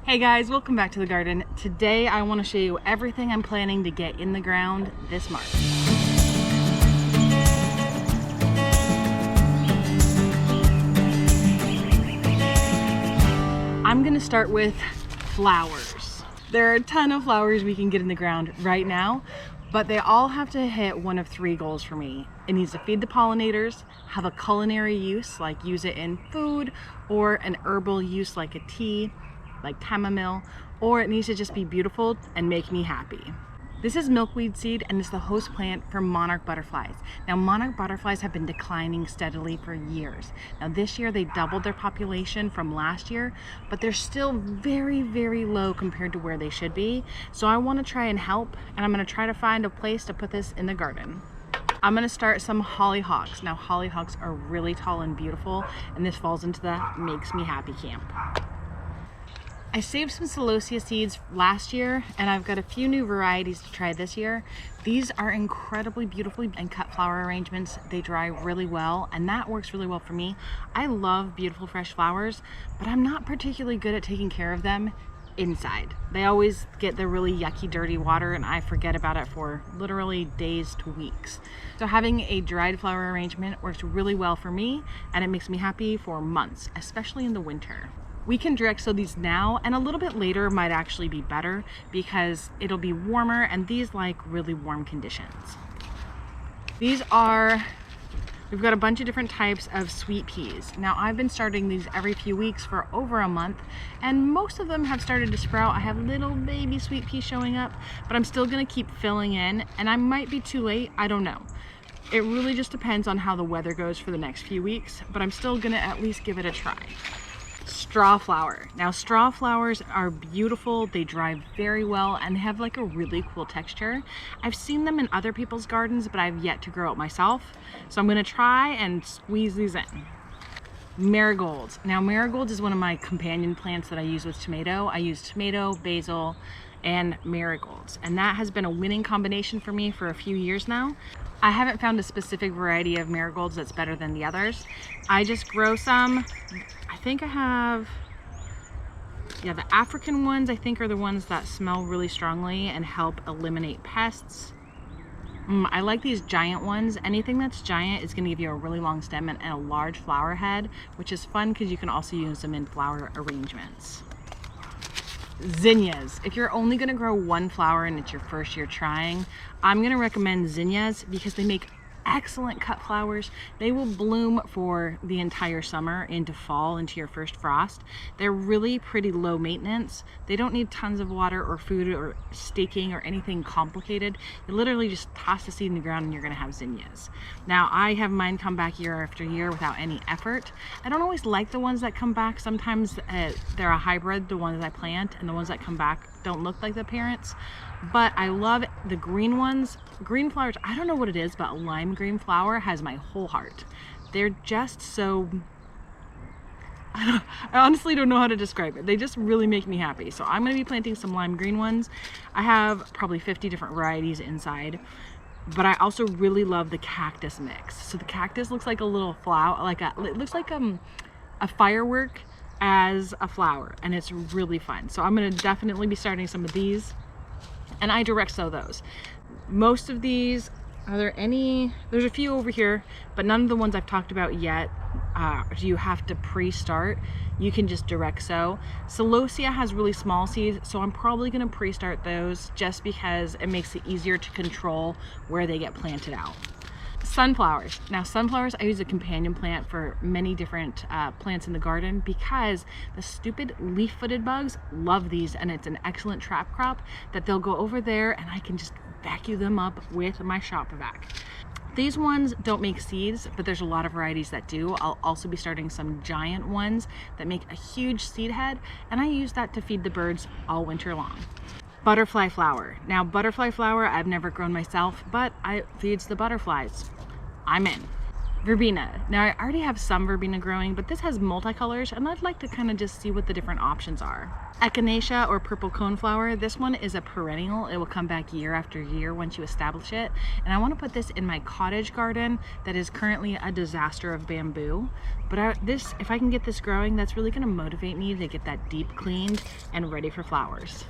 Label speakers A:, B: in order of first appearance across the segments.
A: Hey guys, welcome back to the garden. Today I want to show you everything I'm planning to get in the ground this March. I'm going to start with flowers. There are a ton of flowers we can get in the ground right now, but they all have to hit one of three goals for me. It needs to feed the pollinators, have a culinary use, like use it in food, or an herbal use like a tea, like chamomille, or it needs to just be beautiful and make me happy. This is milkweed seed and it's the host plant for monarch butterflies. Now monarch butterflies have been declining steadily for years. Now this year they doubled their population from last year, but they're still very, very low compared to where they should be. So I want to try and help, and I'm going to try to find a place to put this in the garden. I'm going to start some hollyhocks. Now hollyhocks are really tall and beautiful, and this falls into the makes me happy camp. I saved some Celosia seeds last year, and I've got a few new varieties to try this year. These are incredibly beautiful and cut flower arrangements. They dry really well, and that works really well for me. I love beautiful fresh flowers, but I'm not particularly good at taking care of them inside. They always get the really yucky, dirty water, and I forget about it for literally days to weeks. So having a dried flower arrangement works really well for me, and it makes me happy for months, especially in the winter. We can direct sow these now, and a little bit later might actually be better because it'll be warmer, and these like really warm conditions. We've got a bunch of different types of sweet peas. Now I've been starting these every few weeks for over a month, and most of them have started to sprout. I have little baby sweet peas showing up, but I'm still gonna keep filling in, and I might be too late, I don't know. It really just depends on how the weather goes for the next few weeks, but I'm still gonna at least give it a try. Strawflower. Now strawflowers are beautiful, they dry very well, and they have like a really cool texture. I've seen them in other people's gardens, but I've yet to grow it myself, so I'm going to try and squeeze these in. Marigolds. Now marigolds is one of my companion plants that I use with tomato. I use tomato, basil, and marigolds, and that has been a winning combination for me for a few years now. I haven't found a specific variety of marigolds that's better than the others. I just grow some. I think I have, the African ones I think are the ones that smell really strongly and help eliminate pests. I like these giant ones. Anything that's giant is going to give you a really long stem and a large flower head, which is fun because you can also use them in flower arrangements. Zinnias. If you're only going to grow one flower and it's your first year trying, I'm going to recommend zinnias because they make excellent cut flowers. They will bloom for the entire summer into fall, into your first frost. They're really pretty low maintenance. They don't need tons of water or food or staking or anything complicated. You literally just toss the seed in the ground and you're gonna have zinnias. Now I have mine come back year after year without any effort. I don't always like the ones that come back. Sometimes they're a hybrid, the ones I plant, and the ones that come back don't look like the parents. But I love the green ones. Green flowers, I don't know what it is, but lime green flower has my whole heart. They're just so, I honestly don't know how to describe it. They just really make me happy. So I'm going to be planting some lime green ones. I have probably 50 different varieties inside, but I also really love the cactus mix. So the cactus looks like a little flower, it looks like a firework as a flower, and it's really fun. So I'm going to definitely be starting some of these, and I direct sow those. Most of these, there's a few over here, but none of the ones I've talked about yet do you have to pre-start. You can just direct sow. Celosia has really small seeds, so I'm probably going to pre-start those just because it makes it easier to control where they get planted out. Sunflowers. Now sunflowers, I use a companion plant for many different plants in the garden because the stupid leaf-footed bugs love these, and it's an excellent trap crop that they'll go over there and I can just vacuum them up with my shop vac. These ones don't make seeds, but there's a lot of varieties that do. I'll also be starting some giant ones that make a huge seed head, and I use that to feed the birds all winter long. Butterfly flower. Now butterfly flower I've never grown myself, but it feeds the butterflies. I'm in. Verbena. Now I already have some verbena growing, but this has multicolors and I'd like to kind of just see what the different options are. Echinacea or purple coneflower. This one is a perennial. It will come back year after year once you establish it. And I want to put this in my cottage garden that is currently a disaster of bamboo. But if I can get this growing, that's really going to motivate me to get that deep cleaned and ready for flowers.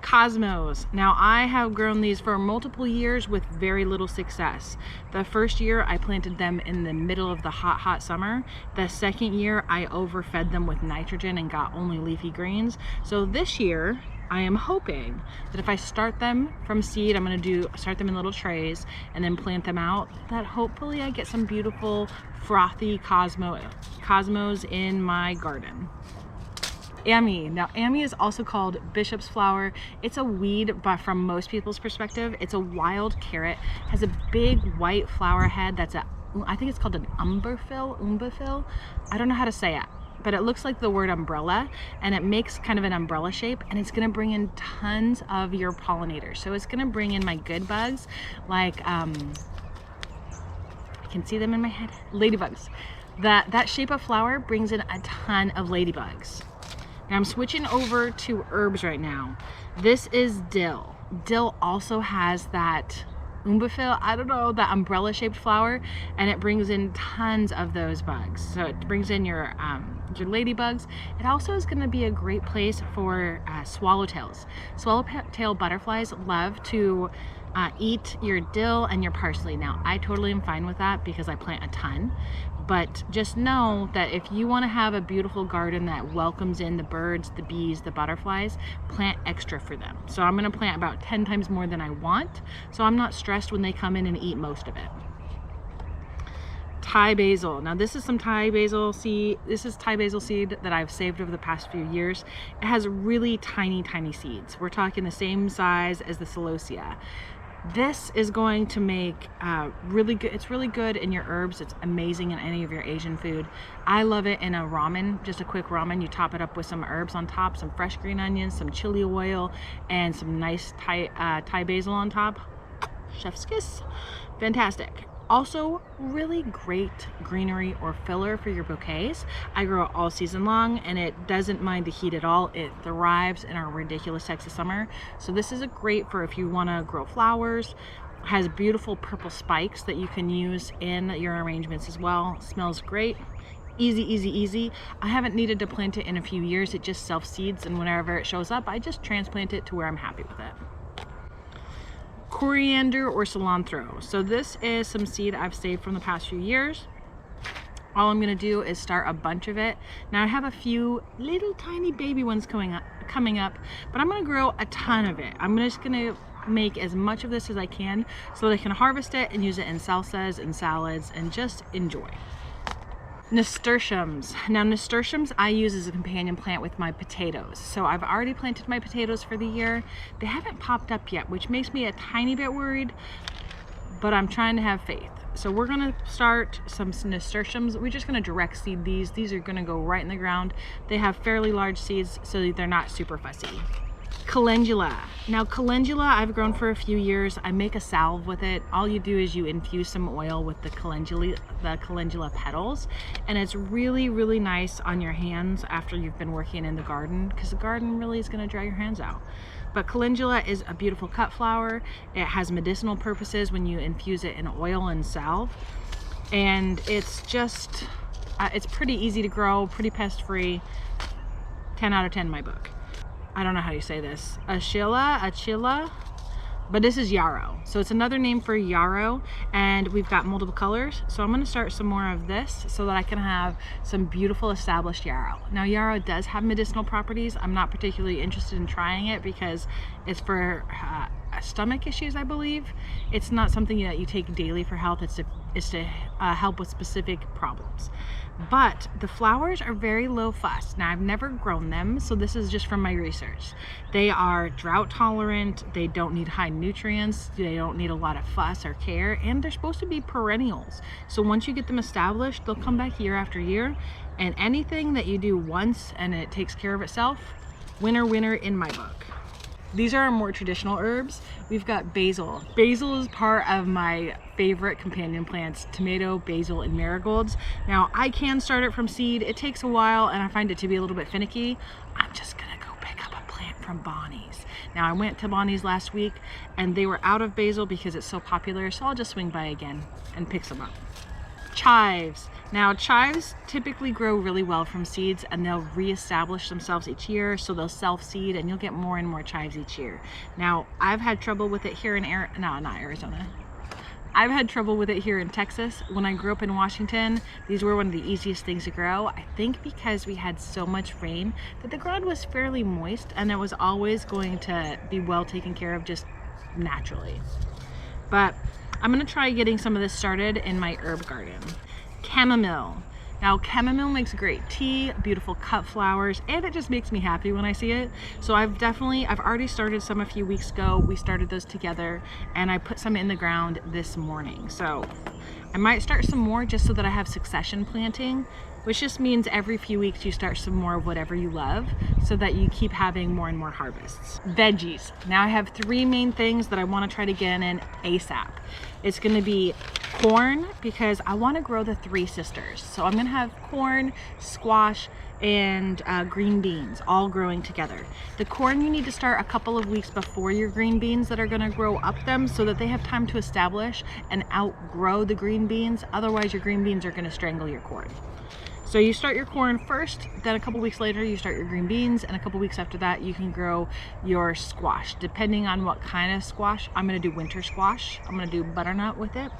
A: Cosmos. Now I have grown these for multiple years with very little success. The first year I planted them in the middle of the hot summer. The second year I overfed them with nitrogen and got only leafy greens. So this year I am hoping that if I start them from seed, I'm going to start them in little trays and then plant them out, that hopefully I get some beautiful frothy cosmos in my garden. Ammi. Now Ammi is also called bishop's flower. It's a weed, but from most people's perspective, it's a wild carrot. Has a big white flower head that's I think it's called an umbellifer. I don't know how to say it, but it looks like the word umbrella, and it makes kind of an umbrella shape, and it's gonna bring in tons of your pollinators. So it's gonna bring in my good bugs, like I can see them in my head, ladybugs. That shape of flower brings in a ton of ladybugs. Now I'm switching over to herbs right now. This is dill. Dill also has that umbellifer, I don't know, that umbrella shaped flower, and it brings in tons of those bugs. So it brings in your ladybugs. It also is going to be a great place for swallowtails. Swallowtail butterflies love to eat your dill and your parsley. Now I totally am fine with that because I plant a ton, but just know that if you want to have a beautiful garden that welcomes in the birds, the bees, the butterflies, plant extra for them. So I'm going to plant about 10 times more than I want, so I'm not stressed when they come in and eat most of it. Thai basil. Now this is some Thai basil seed. This is Thai basil seed that I've saved over the past few years. It has really tiny seeds. We're talking the same size as the Celosia. This is going to make really good. It's really good in your herbs. It's amazing in any of your Asian food. I love it in a ramen, just a quick ramen. You top it up with some herbs on top, some fresh green onions, some chili oil, and some nice Thai basil on top. Chef's kiss. Fantastic. Also, really great greenery or filler for your bouquets. I grow it all season long and it doesn't mind the heat at all. It thrives in our ridiculous Texas summer. So this is great for if you want to grow flowers. It has beautiful purple spikes that you can use in your arrangements as well. It smells great. Easy. I haven't needed to plant it in a few years. It just self-seeds, and whenever it shows up, I just transplant it to where I'm happy with it. Coriander or cilantro. So this is some seed I've saved from the past few years. All I'm going to do is start a bunch of it. Now I have a few little tiny baby ones coming up, but I'm going to grow a ton of it. I'm just going to make as much of this as I can so that I can harvest it and use it in salsas and salads and just enjoy. Nasturtiums. Now nasturtiums I use as a companion plant with my potatoes. So I've already planted my potatoes for the year. They haven't popped up yet, which makes me a tiny bit worried, but I'm trying to have faith. So we're gonna start some nasturtiums. We're just gonna direct seed these. These are gonna go right in the ground. They have fairly large seeds, so they're not super fussy. Calendula. Now calendula I've grown for a few years. I make a salve with it. All you do is you infuse some oil with the calendula petals, and it's really nice on your hands after you've been working in the garden, because the garden really is going to dry your hands out. But calendula is a beautiful cut flower. It has medicinal purposes when you infuse it in oil and salve, and it's just it's pretty easy to grow, pretty pest free. 10 out of 10 in my book. I don't know how you say this. Achilla, but this is yarrow. So it's another name for yarrow, and we've got multiple colors. So I'm going to start some more of this so that I can have some beautiful established yarrow. Now yarrow does have medicinal properties. I'm not particularly interested in trying it because it's for stomach issues, I believe. It's not something that you take daily for health. It's to help with specific problems. But the flowers are very low fuss. Now I've never grown them, so this is just from my research. They are drought tolerant, they don't need high nutrients, they don't need a lot of fuss or care, and they're supposed to be perennials. So once you get them established, they'll come back year after year, and anything that you do once and it takes care of itself, winner in my book. These are our more traditional herbs. We've got basil. Basil is part of my favorite companion plants, tomato, basil, and marigolds. Now, I can start it from seed. It takes a while, and I find it to be a little bit finicky. I'm just gonna go pick up a plant from Bonnie's. Now, I went to Bonnie's last week, and they were out of basil because it's so popular, so I'll just swing by again and pick some up. Chives. Now, chives typically grow really well from seeds, and they'll reestablish themselves each year, so they'll self-seed and you'll get more and more chives each year. Now, I've had trouble with it here in not Arizona. I've had trouble with it here in Texas. When I grew up in Washington, these were one of the easiest things to grow. I think because we had so much rain that the ground was fairly moist, and it was always going to be well taken care of just naturally. But I'm gonna try getting some of this started in my herb garden. Chamomille. Now, chamomile makes great tea, beautiful cut flowers, and it just makes me happy when I see it. So I've already started some a few weeks ago. We started those together, and I put some in the ground this morning. So I might start some more just so that I have succession planting, which just means every few weeks you start some more of whatever you love so that you keep having more and more harvests. Veggies. Now I have 3 main things that I want to try to get in ASAP. It's going to be corn, because I want to grow the 3 sisters. So I'm going to have corn, squash, and green beans all growing together. The corn you need to start a couple of weeks before your green beans that are going to grow up them so that they have time to establish and outgrow the green beans. Otherwise your green beans are going to strangle your corn. So you start your corn first, then a couple weeks later you start your green beans, and a couple weeks after that you can grow your squash. Depending on what kind of squash, I'm going to do winter squash. I'm going to do butternut with it.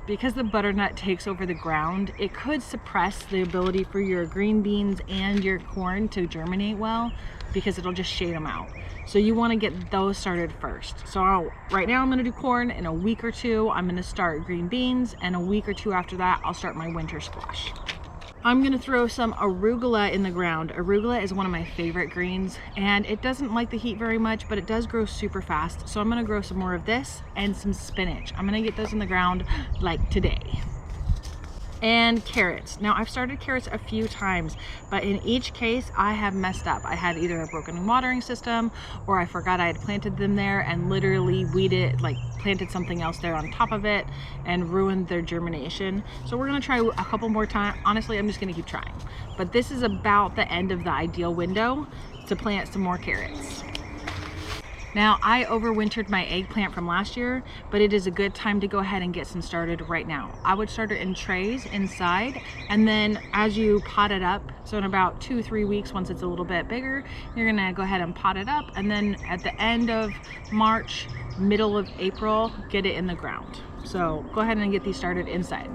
A: Because the butternut takes over the ground, it could suppress the ability for your green beans and your corn to germinate well, because it'll just shade them out. So you want to get those started first. So right now I'm going to do corn. In a week or 2 I'm going to start green beans, and a week or 2 after that I'll start my winter squash. I'm going to throw some arugula in the ground. Arugula is one of my favorite greens, and it doesn't like the heat very much, but it does grow super fast. So I'm going to grow some more of this and some spinach. I'm going to get those in the ground like today. And carrots. Now, I've started carrots a few times, but in each case I have messed up. I had either a broken watering system, or I forgot I had planted them there and literally planted something else there on top of it and ruined their germination. So we're gonna try a couple more times. Honestly, I'm just gonna keep trying. But this is about the end of the ideal window to plant some more carrots. Now, I overwintered my eggplant from last year, but it is a good time to go ahead and get some started right now. I would start it in trays inside, and then as you pot it up, so in about 2-3 weeks, once it's a little bit bigger, you're gonna go ahead and pot it up, and then at the end of March, middle of April, get it in the ground. So go ahead and get these started inside.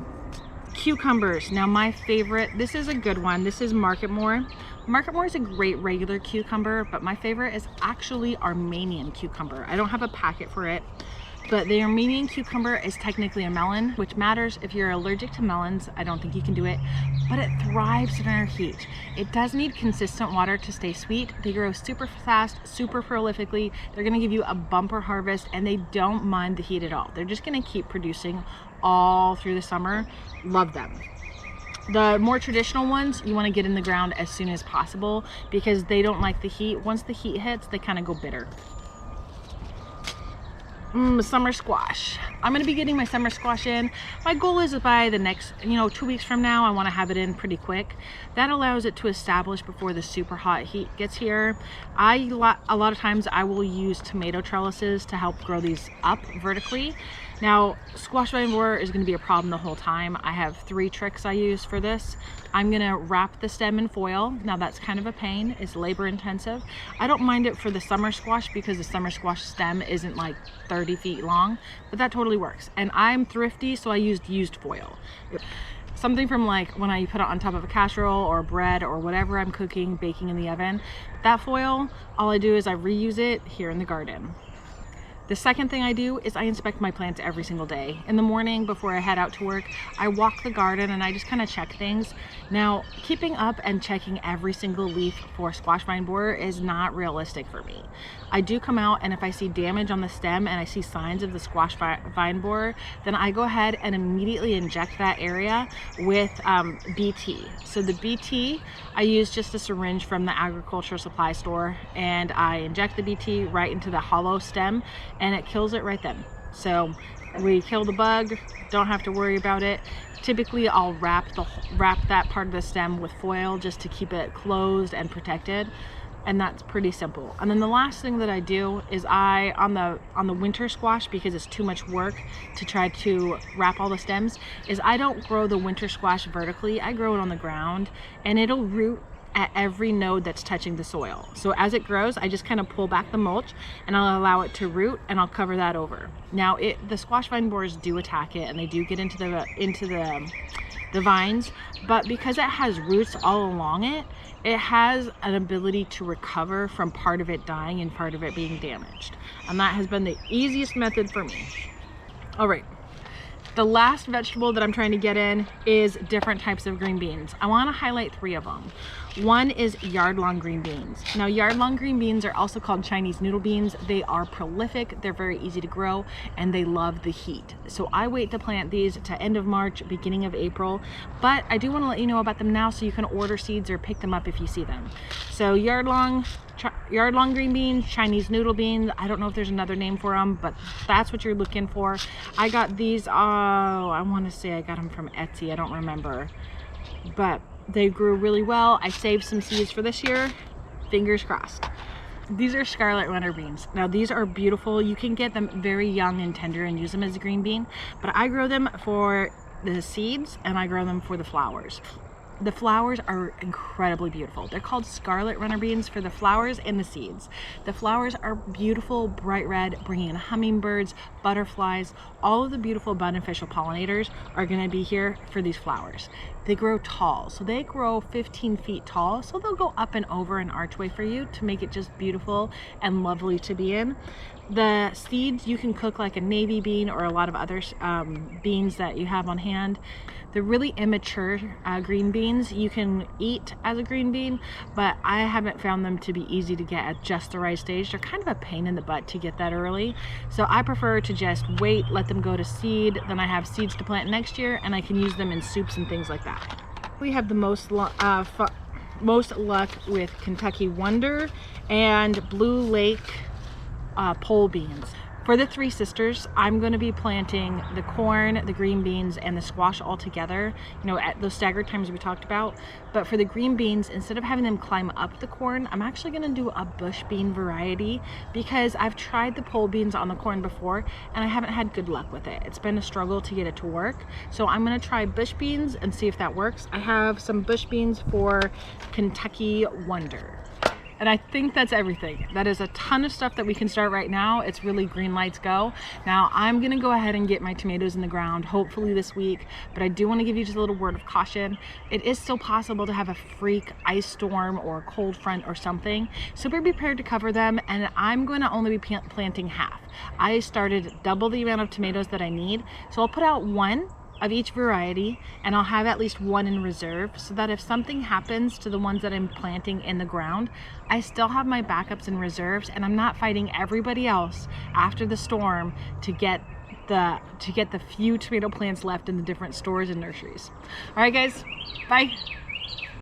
A: Cucumbers. Now, my favorite, this is a good one. This is Marketmore. Marketmore is a great regular cucumber, but my favorite is actually Armenian cucumber. I don't have a packet for it, but the Armenian cucumber is technically a melon, which matters if you're allergic to melons. I don't think you can do it, but it thrives in our heat. It does need consistent water to stay sweet. They grow super fast, super prolifically. They're gonna give you a bumper harvest, and they don't mind the heat at all. They're just gonna keep producing all through the summer. Love them. The more traditional ones, you want to get in the ground as soon as possible because they don't like the heat. Once the heat hits, they kind of go bitter. Summer squash. I'm going to be getting my summer squash in. My goal is by the next, 2 weeks from now, I want to have it in pretty quick. That allows it to establish before the super hot heat gets here. A lot of times I will use tomato trellises to help grow these up vertically. Now, squash vine borer is going to be a problem the whole time. I have 3 tricks I use for this. I'm going to wrap the stem in foil. Now, that's kind of a pain. It's labor intensive. I don't mind it for the summer squash because the summer squash stem isn't like 30 feet long, but that totally works. And I'm thrifty, so I used foil. Something from like when I put it on top of a casserole or bread or whatever I'm cooking, baking in the oven. That foil, all I do is I reuse it here in the garden. The second thing I do is I inspect my plants every single day. In the morning before I head out to work, I walk the garden and I just kind of check things. Now, keeping up and checking every single leaf for squash vine borer is not realistic for me. I do come out, and if I see damage on the stem and I see signs of the squash vine borer, then I go ahead and immediately inject that area with BT. So the BT, I use just a syringe from the agricultural supply store, and I inject the BT right into the hollow stem, and it kills it right then. So we kill the bug, don't have to worry about it. Typically I'll wrap that part of the stem with foil just to keep it closed and protected, and that's pretty simple. And then the last thing that I do is on the winter squash, because it's too much work to try to wrap all the stems, is I don't grow the winter squash vertically. I grow it on the ground, and it'll root at every node that's touching the soil. So as it grows, I just kind of pull back the mulch and I'll allow it to root, and I'll cover that over. Now the squash vine borers do attack it, and they do get into the vines, but because it has roots all along it, it has an ability to recover from part of it dying and part of it being damaged. And that has been the easiest method for me. All right. The last vegetable that I'm trying to get in is different types of green beans. I want to highlight 3 of them. One is Yardlong green beans. Now, Yardlong green beans are also called Chinese noodle beans. They are prolific, they're very easy to grow, and they love the heat. So I wait to plant these to end of March, beginning of April, but I do want to let you know about them now so you can order seeds or pick them up if you see them. So Yardlong green beans, Chinese noodle beans, I don't know if there's another name for them, but that's what you're looking for. I got these, I want to say I got them from Etsy, I don't remember, but they grew really well. I saved some seeds for this year, fingers crossed. These are Scarlet Runner beans. Now these are beautiful. You can get them very young and tender and use them as a green bean, but I grow them for the seeds and I grow them for the flowers. The flowers are incredibly beautiful. They're called Scarlet Runner beans for the flowers and the seeds. The flowers are beautiful, bright red, bringing in hummingbirds, butterflies. All of the beautiful beneficial pollinators are going to be here for these flowers. They grow tall, so they grow 15 feet tall, so they'll go up and over an archway for you to make it just beautiful and lovely to be in. The seeds you can cook like a navy bean or a lot of other beans that you have on hand. The really immature green beans you can eat as a green bean, but I haven't found them to be easy to get at just the right stage. They're kind of a pain in the butt to get that early, so I prefer to just wait, let them go to seed, then I have seeds to plant next year, and I can use them in soups and things like that. We have the most luck with Kentucky Wonder and Blue Lake pole beans. For the 3 sisters, I'm going to be planting the corn, the green beans, and the squash all together, you know, at those staggered times we talked about. But for the green beans, instead of having them climb up the corn, I'm actually going to do a bush bean variety, because I've tried the pole beans on the corn before and I haven't had good luck with it. It's been a struggle to get it to work. So I'm going to try bush beans and see if that works. I have some bush beans for Kentucky Wonder. And I think that's everything. That is a ton of stuff that we can start right now. It's really green lights go. Now I'm gonna go ahead and get my tomatoes in the ground, hopefully this week, but I do wanna give you just a little word of caution. It is still possible to have a freak ice storm or a cold front or something, so be prepared to cover them, and I'm gonna only be planting half. I started double the amount of tomatoes that I need, so I'll put out 1 of each variety, and I'll have at least 1 in reserve, so that if something happens to the ones that I'm planting in the ground, I still have my backups and reserves, and I'm not fighting everybody else after the storm to get the few tomato plants left in the different stores and nurseries. All right guys, bye.